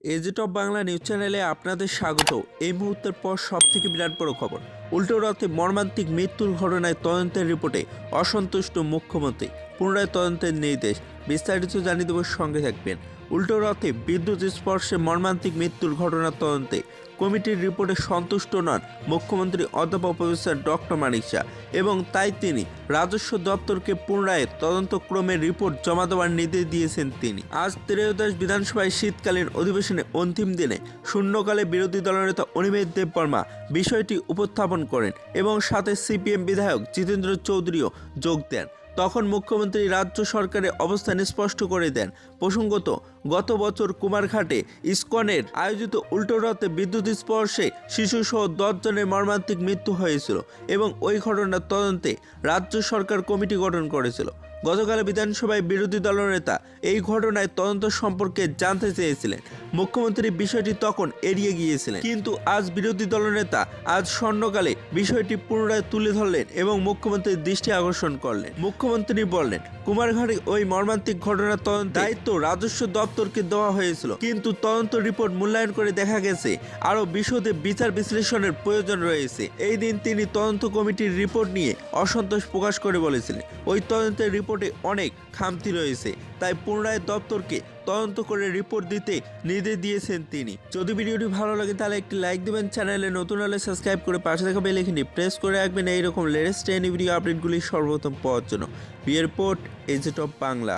এজে top Bangla news চ্যানেলে আপনাদের স্বাগত। এই মুহূর্তের পর সবথেকে বিরাট বড় খবর, উল্টো রথে মর্মান্তিক মৃত্যুর ঘটনায় তদন্তের রিপোর্টে অসন্তুষ্ট মুখ্যমন্ত্রী, পুনরায় তদন্তের নির্দেশ। বিস্তারিত জানিয়ে দেব, সঙ্গে থাকবেন। উল্টো রথে বিদ্যুৎ স্পর্শে মর্মান্তিক মৃত্যুর ঘটনার তদন্তে কমিটির রিপোর্টে সন্তুষ্ট নন মুখ্যমন্ত্রী অধ্যাপক প্রফেসর ডক্টর মানিক শাহ, এবং তাই তিনি রাজস্ব দপ্তরকে পুনরায় তদন্তক্রমে রিপোর্ট জমা দেওয়ার নির্দেশ দিয়েছেন তিনি। আজ ত্রয়োদশ বিধানসভায় শীতকালীন অধিবেশনে অন্তিম দিনে শূন্যকালে বিরোধী দলনেতা অনিমেষ দেববর্মা বিষয়টি উপস্থাপন করেন এবং সাথে সিপিএম বিধায়ক জিতেন্দ্র চৌধুরীও যোগ দেন। তখন মুখ্যমন্ত্রী রাজ্য সরকারের অবস্থান স্পষ্ট করে দেন। প্রসঙ্গত, গত বছর কুমারঘাটে ইসকনের আয়োজিত উল্টো রথে বিদ্যুৎ স্পর্শে শিশুসহ 10 জনের মর্মান্তিক মৃত্যু হয়েছিল এবং ওই ঘটনার তদন্তে রাজ্য সরকার কমিটি গঠন করেছিল। গতকাল বিধানসভায় বিরোধী দলনেতা এই ঘটনায় তদন্ত সম্পর্কে জানতে চেয়েছিলেন। মুখ্যমন্ত্রী বিষয়টি তখন এড়িয়ে গিয়েছিলেন, কিন্তু আজ বিরোধী দলনেতা আজ স্বর্ণকালে বিষয়টি পুনরায় তুলে ধরলেন এবং মুখ্যমন্ত্রীর দৃষ্টি আকর্ষণ করলেন। মুখ্যমন্ত্রী বললেন, কুমারঘাটে ওই মর্মান্তিক ঘটনার তদন্ত দায়িত্ব রাজস্ব দপ্তরকে দেওয়া হয়েছিল, কিন্তু তদন্ত রিপোর্ট মূল্যায়ন করে দেখা গেছে আরও বিশদে বিচার বিশ্লেষণের প্রয়োজন রয়েছে। এই দিন তিনি তদন্ত কমিটির রিপোর্ট নিয়ে অসন্তোষ প্রকাশ করে বলেছিলেন, ওই তদন্তের রিপোর্টে অনেক খামতি রয়েছে, তাই পুনরায় দপ্তরকে তদন্ত করে রিপোর্ট দিতে নির্দেশ দিয়েছেন তিনি। যদি ভিডিওটি ভালো লাগে তাহলে একটি লাইক দেবেন, চ্যানেলে নতুন হলে সাবস্ক্রাইব করে পাশে থাকা বেল আইকনটি প্রেস করে রাখবেন এইরকম লেটেস্ট ভিডিও আপডেটগুলি সর্বপ্রথম পাওয়ার জন্য। বিয়ের রিপোর্ট, এজে টপ বাংলা।